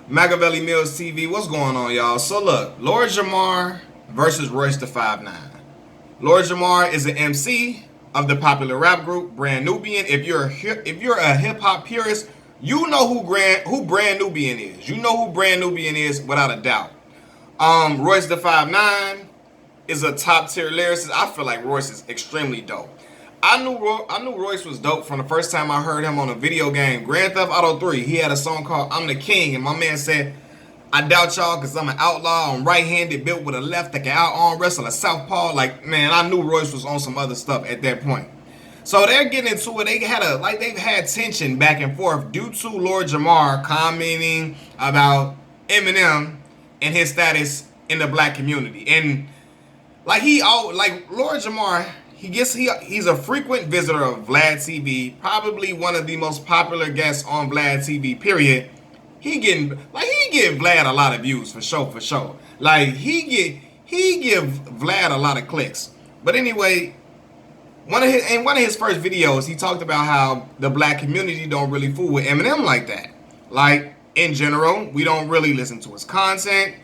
Machiavelli Mills TV, what's going on, y'all? So look, Lord Jamar versus Royce the 5'9". Lord Jamar is an MC of the popular rap group Brand Nubian. If you're a hip hop purist, you know who Brand Nubian is. You know who Brand Nubian is without a doubt. Royce the 5'9" is a top tier lyricist. I feel like Royce is extremely dope. I knew Royce was dope from the first time I heard him on a video game, Grand Theft Auto 3. He had a song called "I'm the King," and my man said, "I doubt y'all because I'm an outlaw. I'm right-handed, built with a left that can out-arm wrestle a southpaw." Like, man, I knew Royce was on some other stuff at that point. So they're getting into it. They've had tension back and forth due to Lord Jamar commenting about Eminem and his status in the black community. And Lord Jamar, he's a frequent visitor of Vlad TV, probably one of the most popular guests on Vlad TV. Period. He give Vlad a lot of views for sure. Like he give Vlad a lot of clicks. But anyway, one of his first videos, he talked about how the black community don't really fool with Eminem like that. Like, in general, we don't really listen to his content.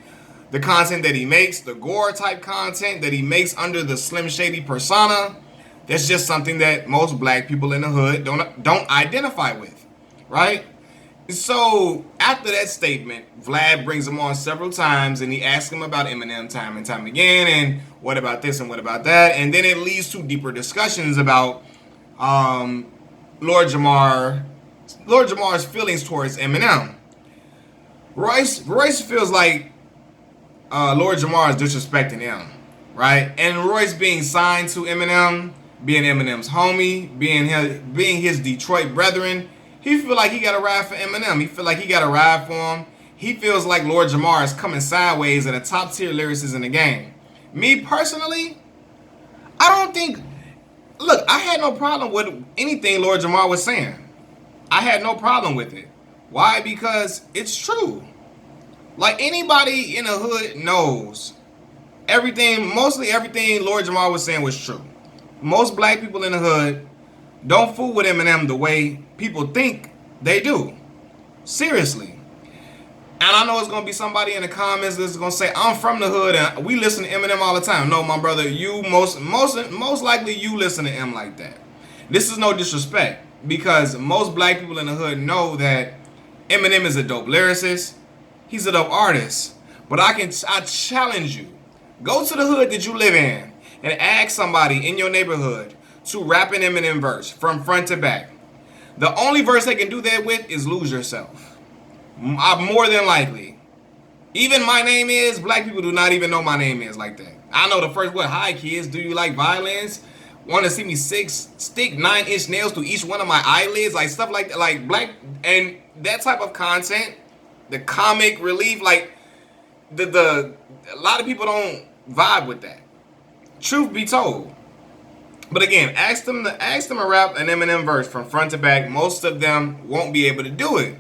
The content that he makes, the gore type content that he makes under the Slim Shady persona, that's just something that most black people in the hood don't identify with, right? So after that statement, Vlad brings him on several times and he asks him about Eminem time and time again, and what about this and what about that, and then it leads to deeper discussions about Lord Jamar's feelings towards Eminem. Royce feels like Lord Jamar is disrespecting him, right? And Royce being signed to Eminem, being Eminem's homie, being his Detroit brethren, he feel like he got a ride for Eminem. He feel like he got a ride for him. He feels like Lord Jamar is coming sideways at a top tier lyricist in the game. Me personally, I don't think. Look, I had no problem with anything Lord Jamar was saying. I had no problem with it. Why? Because it's true. Like, anybody in the hood knows mostly everything Lord Jamar was saying was true. Most black people in the hood don't fool with Eminem the way people think they do. Seriously. And I know it's going to be somebody in the comments that's going to say, "I'm from the hood and we listen to Eminem all the time." No, my brother, you most likely you listen to him like that. This is no disrespect, because most black people in the hood know that Eminem is a dope lyricist. He's a dope artist. But I challenge you. Go to the hood that you live in and ask somebody in your neighborhood to rap an Eminem verse from front to back. The only verse they can do that with is "Lose Yourself." More than likely. Even "My Name Is," black people do not even know "My Name Is" like that. I know the first one. "Hi kids, do you like violence? Want to see me stick 9-inch nails through each one of my eyelids?" Like, stuff like that. Like, black, and that type of content, the comic relief, like a lot of people don't vibe with that. Truth be told. But again, ask them to rap an Eminem verse from front to back. Most of them won't be able to do it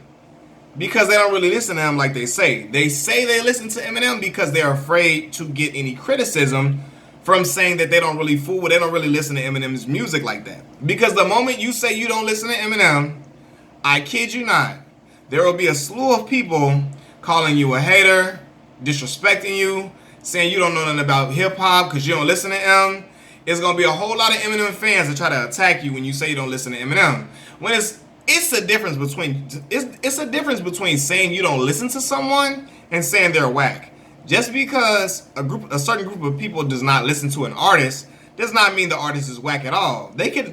because they don't really listen to him like they say. They say they listen to Eminem because they're afraid to get any criticism from saying that they don't really listen to Eminem's music like that. Because the moment you say you don't listen to Eminem, I kid you not, there will be a slew of people calling you a hater, disrespecting you, saying you don't know nothing about hip hop because you don't listen to him. It's gonna be a whole lot of Eminem fans that try to attack you when you say you don't listen to Eminem. When it's a difference between saying you don't listen to someone and saying they're whack. Just because a certain group of people does not listen to an artist does not mean the artist is whack at all. They can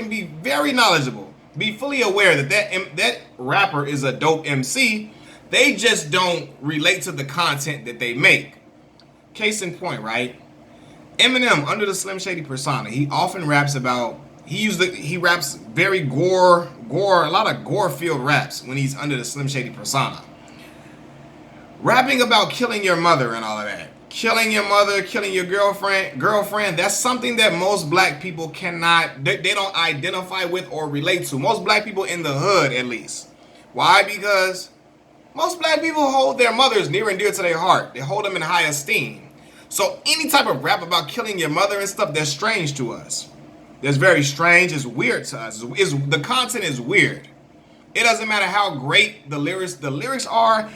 be very knowledgeable, be fully aware that rapper is a dope MC. They just don't relate to the content that they make. Case in point, right? Eminem, under the Slim Shady persona, he often raps about. He raps very gore, a lot of gore-filled raps when he's under the Slim Shady persona. Rapping about killing your mother and all of that. Killing your mother, killing your girlfriend, that's something that most black people they don't identify with or relate to. Most black people in the hood, at least. Why? Because most black people hold their mothers near and dear to their heart. They hold them in high esteem. So any type of rap about killing your mother and stuff, that's strange to us. That's very strange. It's weird to us. The content is weird. It doesn't matter how great the lyrics are,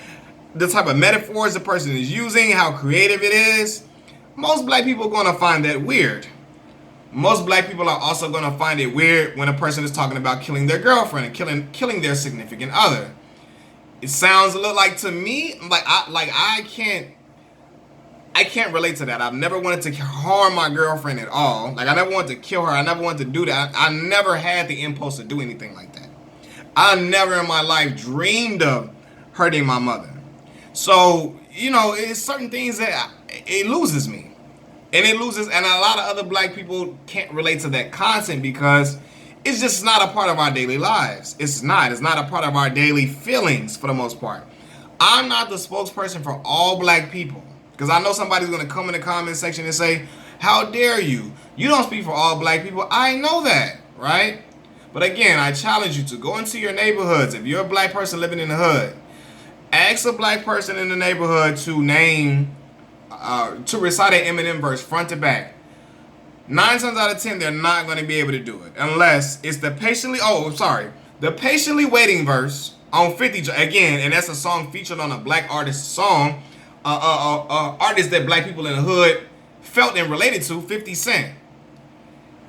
the type of metaphors the person is using, how creative it is. Most black people are gonna find that weird. Most black people are also gonna find it weird when a person is talking about killing their girlfriend and killing their significant other. It sounds a little like, to me, I can't relate to that. I've never wanted to harm my girlfriend at all. Like, I never wanted to kill her. I never wanted to do that. I never had the impulse to do anything like that. I never in my life dreamed of hurting my mother. So, it's certain things that it loses me. And a lot of other black people can't relate to that content because it's just not a part of our daily lives. It's not. It's not a part of our daily feelings for the most part. I'm not the spokesperson for all black people. Because I know somebody's going to come in the comment section and say, how dare you? You don't speak for all black people. I know that, right? But again, I challenge you to go into your neighborhoods. If you're a black person living in the hood, ask a black person in the neighborhood to recite an Eminem verse front to back. 9 times out of 10, they're not going to be able to do it. Unless it's the patiently waiting verse on 50, again, and that's a song featured on a black artist song, artist that black people in the hood felt and related to, 50 Cent.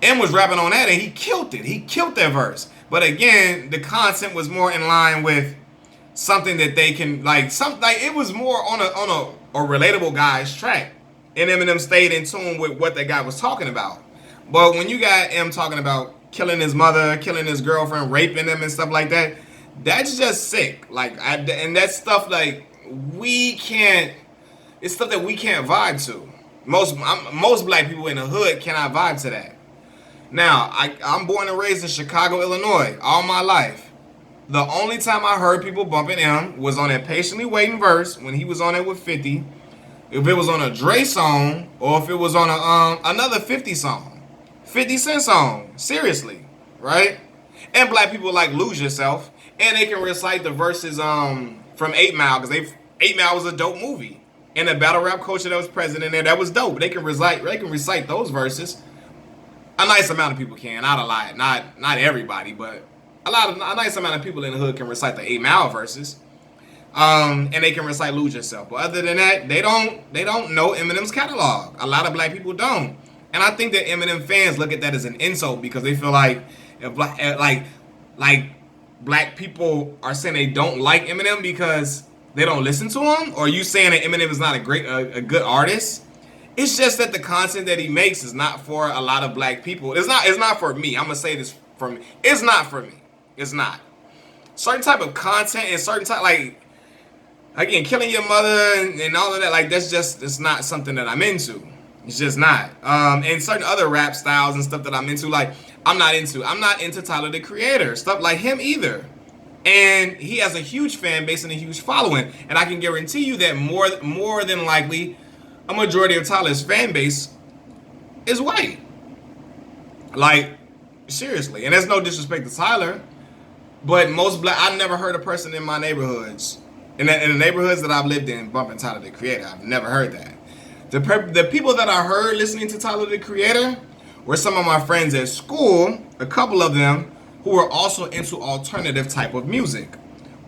M was rapping on that and he killed it. He killed that verse. But again, the content was more in line with something that they can, it was more on a relatable guy's track. And Eminem stayed in tune with what that guy was talking about. But when you got M talking about killing his mother, killing his girlfriend, raping them and stuff like that, that's just sick. And that's stuff it's stuff that we can't vibe to. Most black people in the hood cannot vibe to that. Now, I'm born and raised in Chicago, Illinois, all my life. The only time I heard people bumping M was on that patiently waiting verse when he was on it with 50. If it was on a Dre song, or if it was on another 50 song, 50 Cent song, seriously, right? And black people Lose Yourself, and they can recite the verses from 8 Mile, because 8 Mile was a dope movie, and the battle rap culture that was present in there, that was dope. They can recite those verses. A nice amount of people can, not a lot, not everybody, but a nice amount of people in the hood can recite the 8 Mile verses. And they can recite Lose Yourself. But other than that, they don't know Eminem's catalog. A lot of black people don't. And I think that Eminem fans look at that as an insult because they feel like if black people are saying they don't like Eminem because they don't listen to him, or you saying that Eminem is not a good artist. It's just that the content that he makes is not for a lot of black people. It's not for me. I'm gonna say this for me. It's not for me. It's not. Certain type of content and certain type again, killing your mother and all of that, it's not something that I'm into. It's just not. And certain other rap styles and stuff that I'm into, I'm not into Tyler, the Creator, stuff like him either. And he has a huge fan base and a huge following. And I can guarantee you that more than likely, a majority of Tyler's fan base is white. Seriously. And there's no disrespect to Tyler, but I've never heard a person in my neighborhoods, in the neighborhoods that I've lived in, bumping Tyler, the Creator. I've never heard that. The people that I heard listening to Tyler, the Creator, were some of my friends at school, a couple of them, who were also into alternative type of music.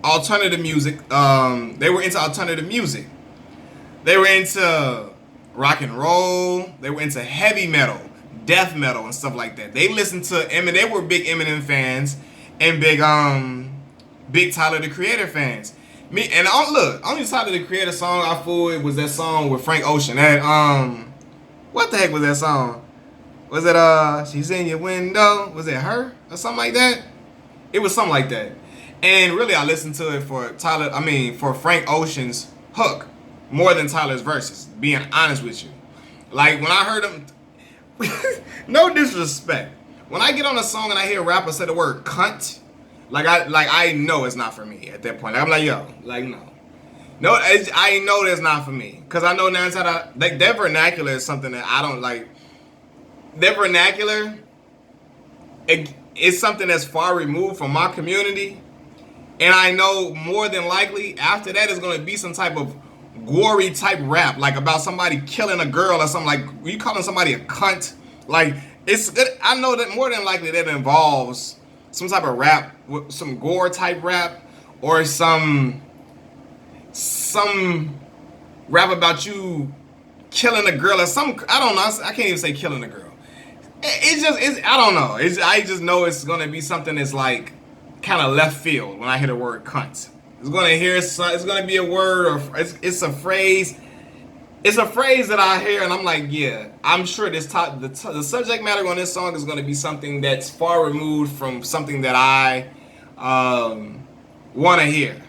Alternative music, they were into alternative music. They were into rock and roll. They were into heavy metal, death metal, and stuff like that. They listened to Eminem. They were big Eminem fans and big Tyler, the Creator fans. Only Tyler, the Creator song I fooled with was that song with Frank Ocean. That what the heck was that song? Was it She's in Your Window? Was it Her or something like that? It was something like that. And really, I listened to it for Frank Ocean's hook more than Tyler's verses. Being honest with you, when I heard him, no disrespect. When I get on a song and I hear a rapper say the word cunt, I know it's not for me at that point. I'm no, I know that's not for me, because I know 9 times their vernacular is something that I don't like. Their vernacular, it's something that's far removed from my community, and I know more than likely after that is going to be some type of gory type rap, about somebody killing a girl or something. You calling somebody a cunt, I know that more than likely that involves some type of rap, some gore type rap, or some rap about you killing a girl or some. I don't know. I can't even say killing a girl. I don't know. I just know it's gonna be something that's like kind of left field when I hear the word cunt. It's gonna be a word or it's a phrase. It's a phrase that I hear and I'm like, yeah, I'm sure the subject matter on this song is gonna be something that's far removed from something that I want to hear.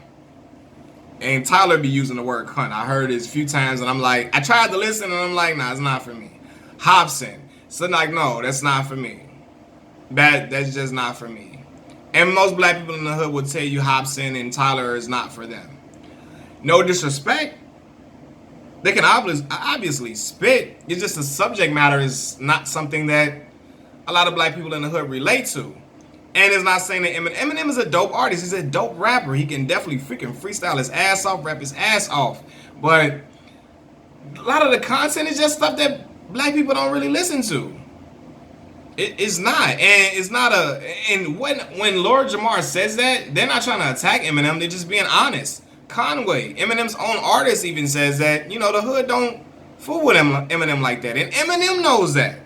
And Tyler be using the word cunt. I heard it a few times and I'm like, I tried to listen and I'm like, nah, it's not for me. Hobson. So like, no, that's not for me. That's just not for me. And most black people in the hood would tell you Hobson and Tyler is not for them. No disrespect. They can obviously spit. It's just the subject matter is not something that a lot of black people in the hood relate to. And it's not saying that Eminem is a dope artist. He's a dope rapper. He can definitely freaking freestyle his ass off, rap his ass off. But a lot of the content is just stuff that black people don't really listen to. It's not. And it's not and when Lord Jamar says that, they're not trying to attack Eminem. They're just being honest. Conway, Eminem's own artist, even says that, the hood don't fool with Eminem like that. And Eminem knows that.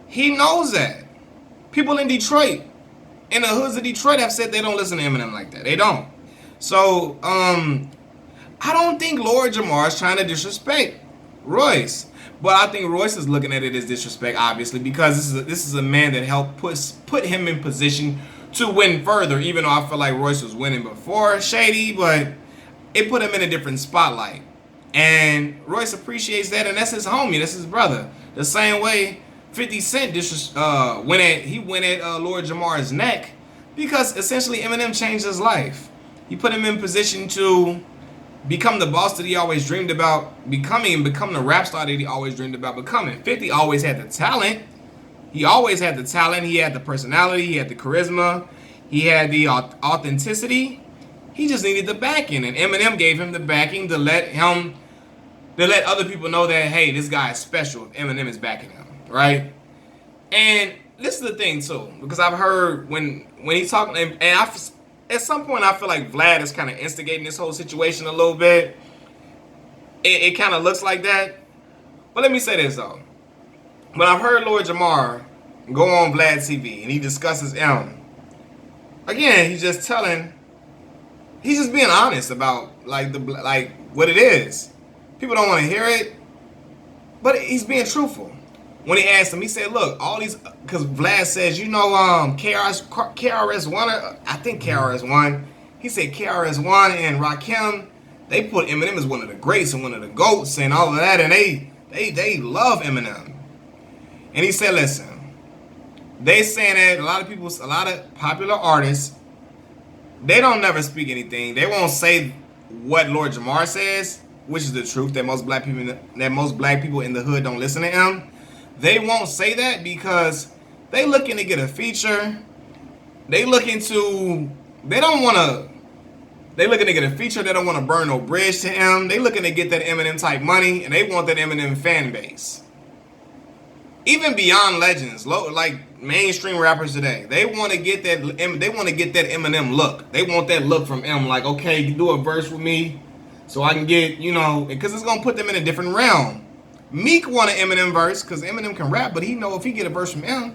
He knows that. People in Detroit, in the hoods of Detroit, have said they don't listen to Eminem like that. They don't. So, I don't think Lord Jamar is trying to disrespect Royce. But I think Royce is looking at it as disrespect, obviously, because this is a man that helped put him in position to win further, even though I feel like Royce was winning before Shady, but it put him in a different spotlight. And Royce appreciates that, and that's his homie, that's his brother. The same way 50 Cent went at Lord Jamar's neck, because essentially Eminem changed his life. He put him in position to become the boss that he always dreamed about becoming and become the rap star that he always dreamed about becoming. 50 always had the talent. He always had the talent. He had the personality. He had the charisma. He had the authenticity. He just needed the backing, and Eminem gave him the backing to let other people know that, hey, this guy is special if Eminem is backing him, right? And this is the thing too, because I've heard when he's talking, and at some point I feel like Vlad is kind of instigating this whole situation a little bit. It kind of looks like that. But let me say this though. When I've heard Lord Jamar go on Vlad TV and he discusses M, again, he's just being honest about like what it is. People don't want to hear it, but he's being truthful. When he asked him, he said, "Look, all these," because Vlad says, KRS-One, I think KRS-One. He said KRS-One and Rakim, they put Eminem as one of the greats and one of the goats and all of that, and they love Eminem. And he said, "Listen, they saying that a lot of popular artists, they don't never speak anything. They won't say what Lord Jamar says, which is the truth, that most black people in the hood don't listen to him. They won't say that because they looking to get a feature. They looking to get a feature. They don't want to burn no bridge to him. They looking to get that Eminem type money, and they want that Eminem fan base. Even beyond legends, like mainstream rappers today, they want to get that Eminem look. They want that look from M. Like, okay, do a verse with me, so I can get, because it's gonna put them in a different realm. Meek want an Eminem verse because Eminem can rap, but he know if he get a verse from M,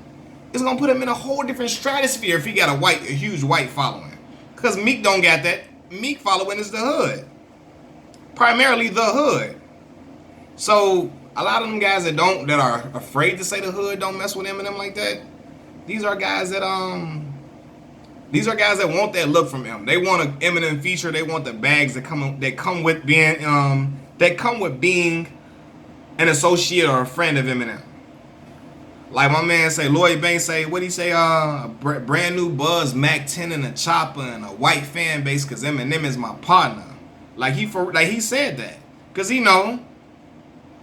it's gonna put him in a whole different stratosphere if he got a huge white following. Because Meek don't got that. Meek following is the hood, primarily the hood. So a lot of them guys that are afraid to say the hood don't mess with Eminem like that. These are guys that want that look from him. They want an Eminem feature. They want the bags that come with being an associate or a friend of Eminem. Like my man say, Lloyd Banks say, what he say? Brand new Buzz, Mac 10 and a chopper and a white fan base because Eminem is my partner. Like he said that because he know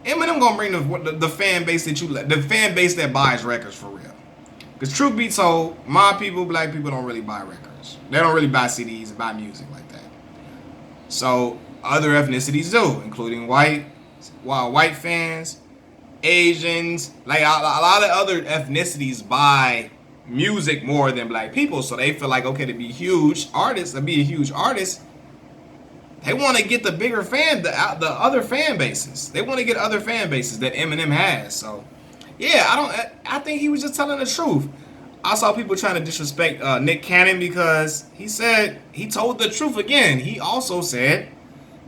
Eminem gonna bring the fan base the fan base that buys records for real. Because truth be told, my people, black people don't really buy records. They don't really buy CDs and buy music like that. So other ethnicities do, including white fans, Asians, like a lot of other ethnicities buy music more than black people. So they feel like, okay, to be huge artists, to be a huge artist, they want to get the bigger the other fan bases. They want to get other fan bases that Eminem has. So, yeah, I think he was just telling the truth. I saw people trying to disrespect Nick Cannon because he told the truth again. He also said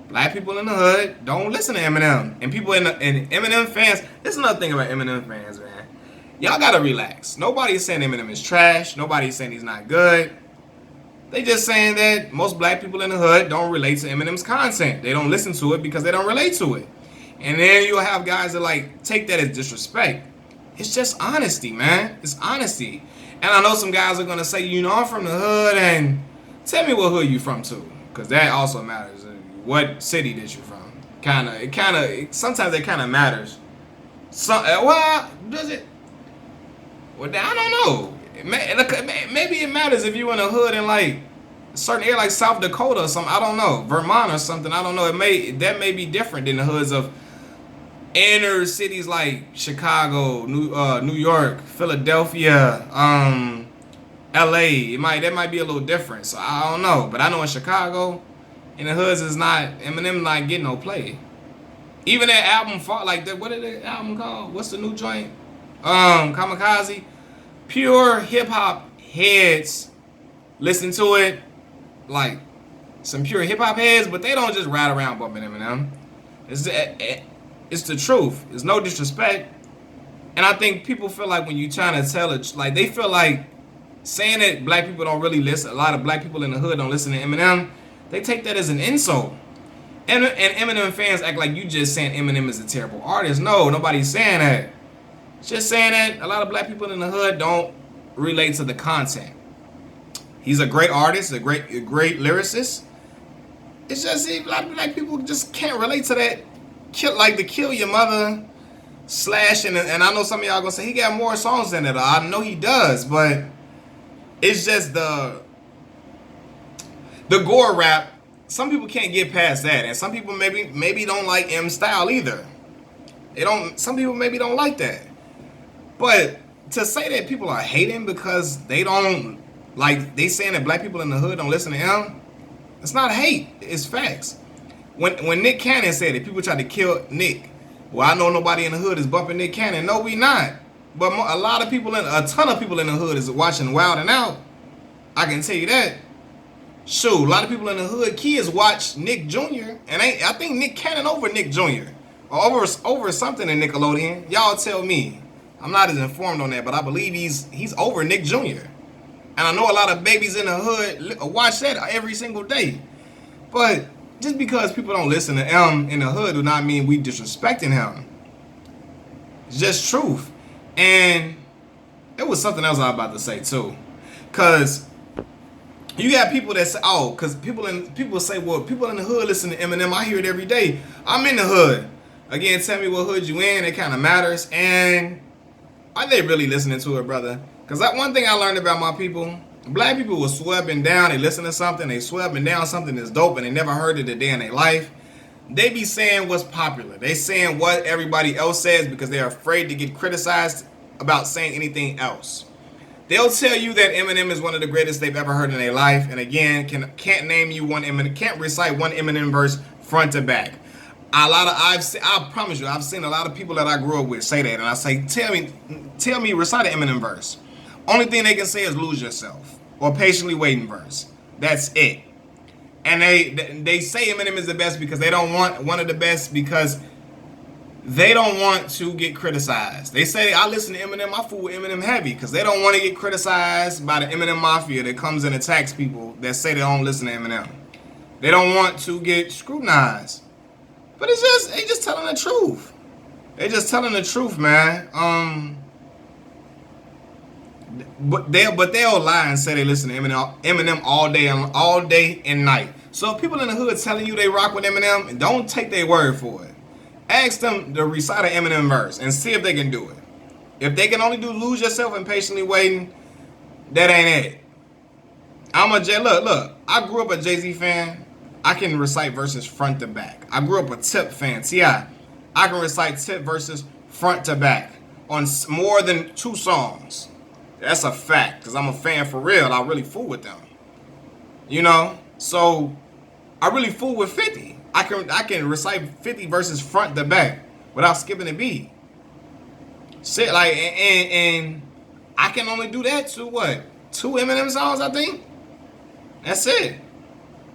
black people in the hood don't listen to Eminem, and people and Eminem fans. There's another thing about Eminem fans, man. Y'all gotta relax. Nobody's saying Eminem is trash. Nobody's saying he's not good. They just saying that most black people in the hood don't relate to Eminem's content. They don't listen to it because they don't relate to it. And then you'll have guys that like take that as disrespect. It's just honesty, man. It's honesty. And I know some guys are gonna say, you know, I'm from the hood, and tell me what hood you from too, because that also matters. What city that you from? Sometimes it kind of matters. Well, does it? Well, I don't know. Maybe it matters if you in a hood in like a certain area like South Dakota or something. I don't know, Vermont or something. I don't know. That may be different than the hoods of inner cities like Chicago, New York, Philadelphia, L.A. That might be a little different. So I don't know. But I know in Chicago, in the hoods, is not Eminem not getting no play. Even that album, like that. What is the album called? What's the new joint? Kamikaze. Pure hip hop heads listen to it, like some pure hip hop heads, but they don't just ride around bumping Eminem. It's the truth. It's no disrespect, and I think people feel like when you trying to tell it, like they feel like saying that black people don't really listen. A lot of black people in the hood don't listen to Eminem. They take that as an insult. And Eminem fans act like you just saying Eminem is a terrible artist. No, nobody's saying that. Just saying that a lot of black people in the hood don't relate to the content. He's a great artist, a great lyricist. It's just black people just can't relate to that. Kill your mother slashing, and I know some of y'all gonna say he got more songs than that. I know he does, but it's just the gore rap. Some people can't get past that, and some people maybe don't like M style either. Some people maybe don't like that. But to say that people are hating because they don't they saying that black people in the hood don't listen to him, it's not hate. It's facts. When Nick Cannon said it, people tried to kill Nick. Well, I know nobody in the hood is bumping Nick Cannon. No, we not. But a ton of people in the hood is watching Wild 'N Out. I can tell you that. Shoot, a lot of people in the hood, kids watch Nick Jr. and I think Nick Cannon over Nick Jr. or over something in Nickelodeon. Y'all tell me. I'm not as informed on that, but I believe he's over Nick Jr. And I know a lot of babies in the hood watch that every single day. But just because people don't listen to M in the hood do not mean we disrespecting him. It's just truth. And it was something else I was about to say too. Cause you got people that say, oh, cause people say, well, people in the hood listen to Eminem. I hear it every day. I'm in the hood. Again, tell me what hood you in. It kind of matters. And are they really listening to it, brother? Because one thing I learned about my people, black people will swear up and down. They listen to something, they swear up and down something that's dope, and they never heard it a day in their life. They be saying what's popular. They saying what everybody else says because they're afraid to get criticized about saying anything else. They'll tell you that Eminem is one of the greatest they've ever heard in their life, and again, can't name you one Eminem, can't recite one Eminem verse front to back. I promise you, I've seen a lot of people that I grew up with say that, and I say, tell me, recite an Eminem verse. Only thing they can say is lose yourself or patiently waiting verse. That's it. And they say Eminem is the best because they don't want one of the best because they don't want to get criticized. They say, I listen to Eminem, I fool with Eminem heavy because they don't want to get criticized by the Eminem Mafia that comes and attacks people that say they don't listen to Eminem. They don't want to get scrutinized. But they just telling the truth. They just telling the truth, man. But they'll lie and say they listen to Eminem all day and night. So if people in the hood telling you they rock with Eminem, don't take their word for it. Ask them to recite an Eminem verse and see if they can do it. If they can only do lose yourself and patiently waiting, that ain't it. Look. I grew up a Jay-Z fan. I can recite verses front to back. I grew up a Tip fan. T.I. I can recite Tip verses front to back on more than 2 songs. That's a fact, because I'm a fan for real. I really fool with them. You know? So I really fool with 50. I can recite 50 verses front to back without skipping a beat. Sit like and I can only do that to what? Two Eminem songs, I think? That's it.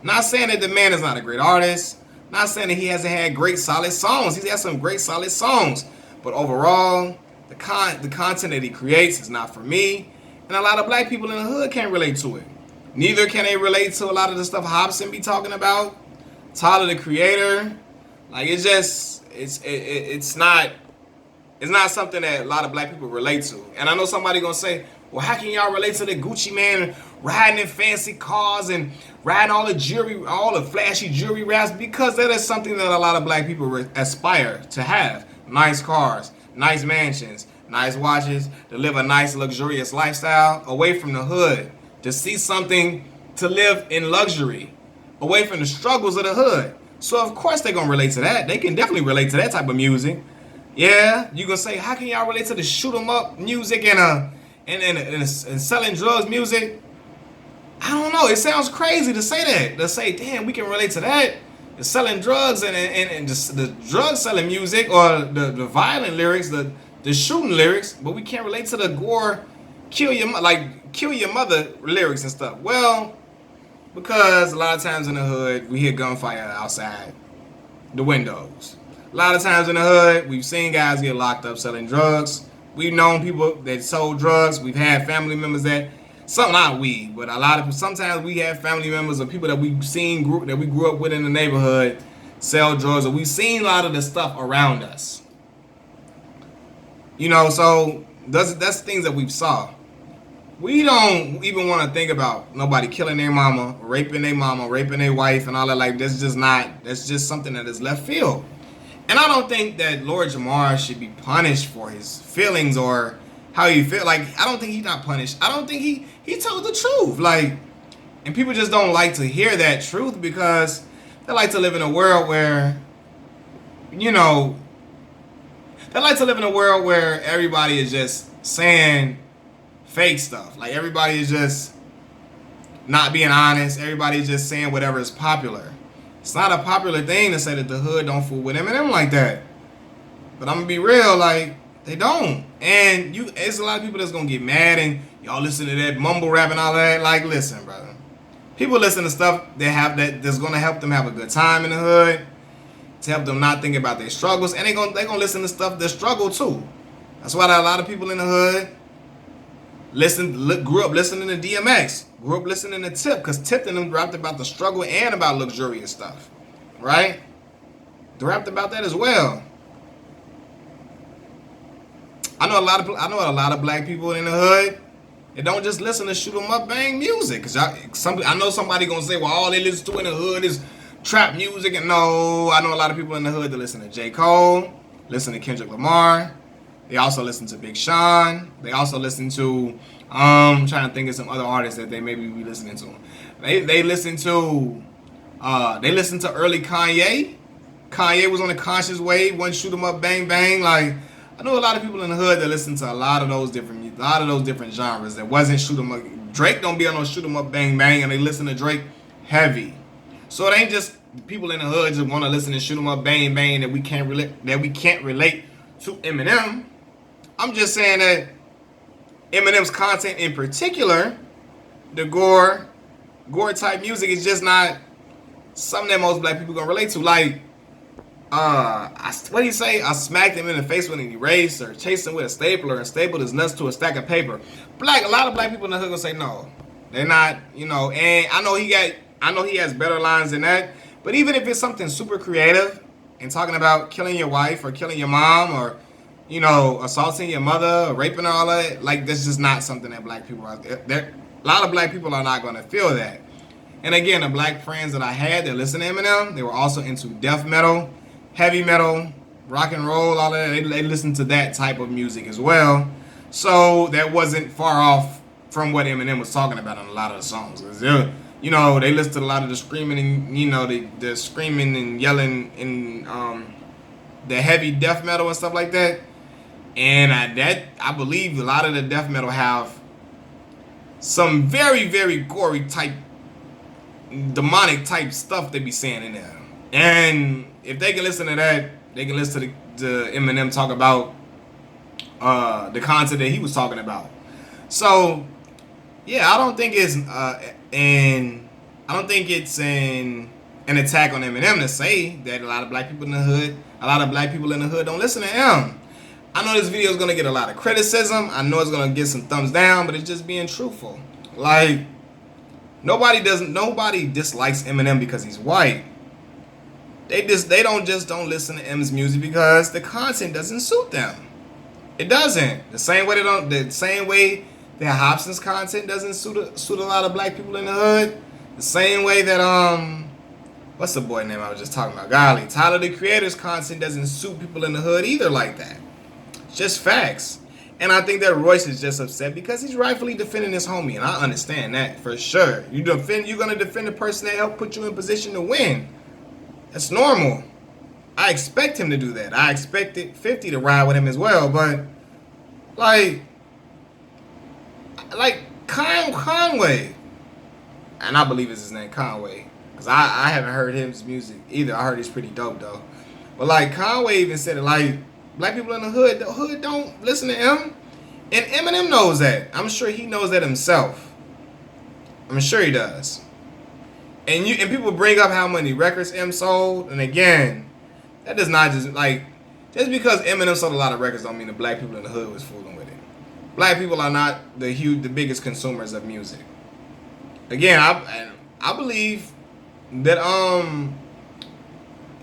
Not saying that the man is not a great artist. Not saying that he hasn't had great solid songs. He's had some great solid songs. But overall, the content that he creates is not for me. And a lot of black people in the hood can't relate to it. Neither can they relate to a lot of the stuff Hobson be talking about. Tyler the Creator. Like it's not something that a lot of black people relate to. And I know somebody gonna say, well, how can y'all relate to the Gucci man riding in fancy cars and riding all the jewelry, all the flashy jewelry wraps? Because that is something that a lot of black people aspire to have. Nice cars, nice mansions, nice watches, to live a nice luxurious lifestyle away from the hood, to see something to live in luxury, away from the struggles of the hood. So of course they're gonna relate to that. They can definitely relate to that type of music. Yeah, you gonna say, how can y'all relate to the shoot 'em up music and selling drugs music? I don't know. It sounds crazy to say that. To say, damn, we can relate to that. The selling drugs and just the drug selling music or the violent lyrics, the shooting lyrics, but we can't relate to the gore, kill your mother lyrics and stuff. Well, because a lot of times in the hood we hear gunfire outside the windows. A lot of times in the hood, we've seen guys get locked up selling drugs. We've known people that sold drugs. We've had family members that, but a lot of sometimes we have family members or people that we've seen that we grew up with in the neighborhood sell drugs, or we've seen a lot of the stuff around us. You know, so that's things that we've saw. We don't even want to think about nobody killing their mama, raping their wife, and all that. Like that's just something that is left field. And I don't think that Lord Jamar should be punished for his feelings or how he feel. Like, I don't think he's not punished. I don't think he told the truth. Like, and people just don't like to hear that truth because they like to live in a world where, you know, they like to live in a world where everybody is just saying fake stuff. Like, everybody is just not being honest. Everybody is just saying whatever is popular. It's not a popular thing to say that the hood don't fool with Eminem like that. But I'm gonna be real, like, they don't. And it's a lot of people that's gonna get mad and y'all listen to that mumble rap and all that. Like, listen, brother. People listen to stuff that's gonna help them have a good time in the hood, to help them not think about their struggles, and they gonna listen to stuff that struggle too. That's why a lot of people in the hood grew up listening to DMX, grew up listening to Tip, because Tip and them rapped about the struggle and about luxurious stuff, right? They rapped about that as well. I know a lot of black people in the hood. They don't just listen to shoot 'em up bang music. Cause I know somebody gonna say, well, all they listen to in the hood is trap music. And no, I know a lot of people in the hood that listen to J. Cole, listen to Kendrick Lamar. They also listen to Big Sean. They also listen to, I'm trying to think of some other artists that they maybe be listening to. They listen to early Kanye. Kanye was on the conscious wave, one shoot 'em up, bang bang. Like, I know a lot of people in the hood that listen to a lot of those different genres that wasn't shoot 'em up. Drake don't be on no shoot 'em up, bang bang, and they listen to Drake heavy. So it ain't just people in the hood just want to listen to shoot 'em up, bang bang that we can't relate to Eminem. I'm just saying that Eminem's content in particular, the gore type music, is just not something that most black people gonna relate to. Like, what do you say? I smacked him in the face with an eraser, chased him with a stapler, and stapled his nuts to a stack of paper. A lot of black people in the hood gonna say no, they're not. You know, and I know he has better lines than that. But even if it's something super creative and talking about killing your wife or killing your mom or, you know, assaulting your mother, or raping her, all that, like, this is not something that black people are. A lot of black people are not going to feel that. And again, the black friends that I had that listened to Eminem, they were also into death metal, heavy metal, rock and roll, all that. They listened to that type of music as well. So that wasn't far off from what Eminem was talking about on a lot of the songs. You know, they listened to a lot of the screaming and, you know, the screaming and yelling and the heavy death metal and stuff like that. And I believe a lot of the death metal have some very, very gory type, demonic type stuff they be saying in there. And if they can listen to that, they can listen to Eminem talk about the content that he was talking about. So yeah, I don't think it's an attack on Eminem to say that a lot of black people in the hood don't listen to him. I know this video is gonna get a lot of criticism. I know it's gonna get some thumbs down, but it's just being truthful. Like nobody dislikes Eminem because he's white. They don't listen to M's music because the content doesn't suit them. It doesn't. The same way that Hobson's content doesn't suit a lot of black people in the hood. The same way that what's the boy name I was just talking about? Golly, Tyler the Creator's content doesn't suit people in the hood either like that. It's just facts. And I think that Royce is just upset because he's rightfully defending his homie, and I understand that for sure. You're gonna defend the person that helped put you in position to win. That's normal. I expect him to do that. I expected 50 to ride with him as well, but like Conway, and I believe it's his name, Conway, because I haven't heard his music either. I heard he's pretty dope though. But like Conway even said it, like black people in the hood don't listen to him, and Eminem knows that. I'm sure he knows that himself. I'm sure he does. And people bring up how many records M sold, and again, that does not just because Eminem sold a lot of records don't mean the black people in the hood was fooling with it. Black people are not the biggest consumers of music. Again, I believe that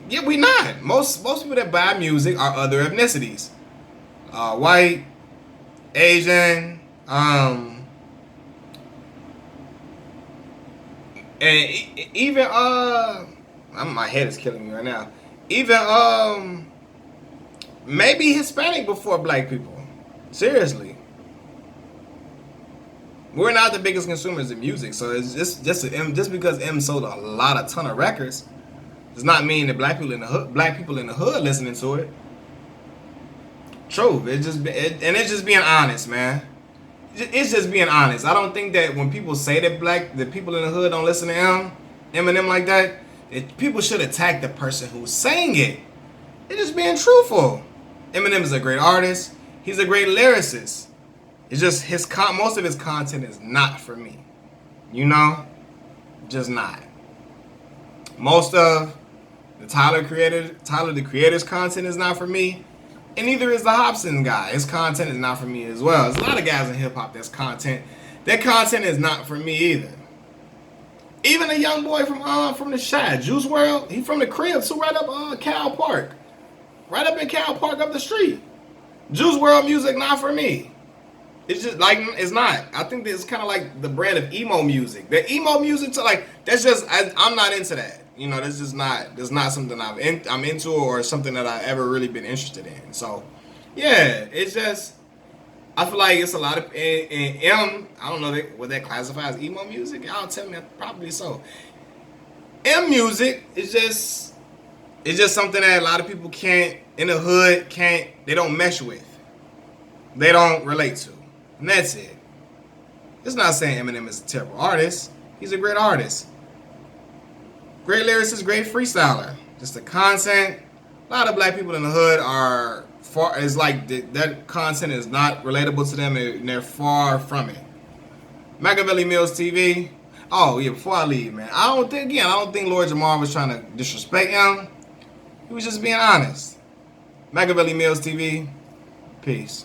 yeah, we not. Most people that buy music are other ethnicities. White, Asian, and even my head is killing me right now. Even maybe Hispanic before black people. Seriously, we're not the biggest consumers of music, so it's just because M sold a ton of records does not mean that black people in the hood listening to it. True, it's just being honest, man. It's just being honest. I don't think that when people say that people in the hood don't listen to Eminem like that people should attack the person who's saying it. It's just being truthful. Eminem is a great artist. He's a great lyricist. It's just most of his content is not for me. You know? Just not. Most of the Tyler the Creator's content is not for me. And neither is the Hobson guy. His content is not for me as well. There's a lot of guys in hip hop their content is not for me either. Even a young boy from the Shad, Juice WRLD, he from the crib too, right up Cal Park. Right up in Cal Park up the street. Juice WRLD music not for me. It's just like it's not. I think it's kind of like the brand of emo music. The emo music that's just I'm not into that. You know, that's not something I'm into or something that I've ever really been interested in. So, yeah, it's just, I feel like it's a lot of, I don't know what that classifies as emo music. Y'all tell me, probably so. M music is just something that a lot of people in the hood they don't mesh with. They don't relate to. And that's it. It's not saying Eminem is a terrible artist. He's a great artist. Great lyricist, great freestyler. Just the content. A lot of black people in the hood are far. It's like that content is not relatable to them, and they're far from it. Machiavelli Mills TV. Oh yeah, before I leave, man, I don't think Lord Jamar was trying to disrespect him. He was just being honest. Machiavelli Mills TV. Peace.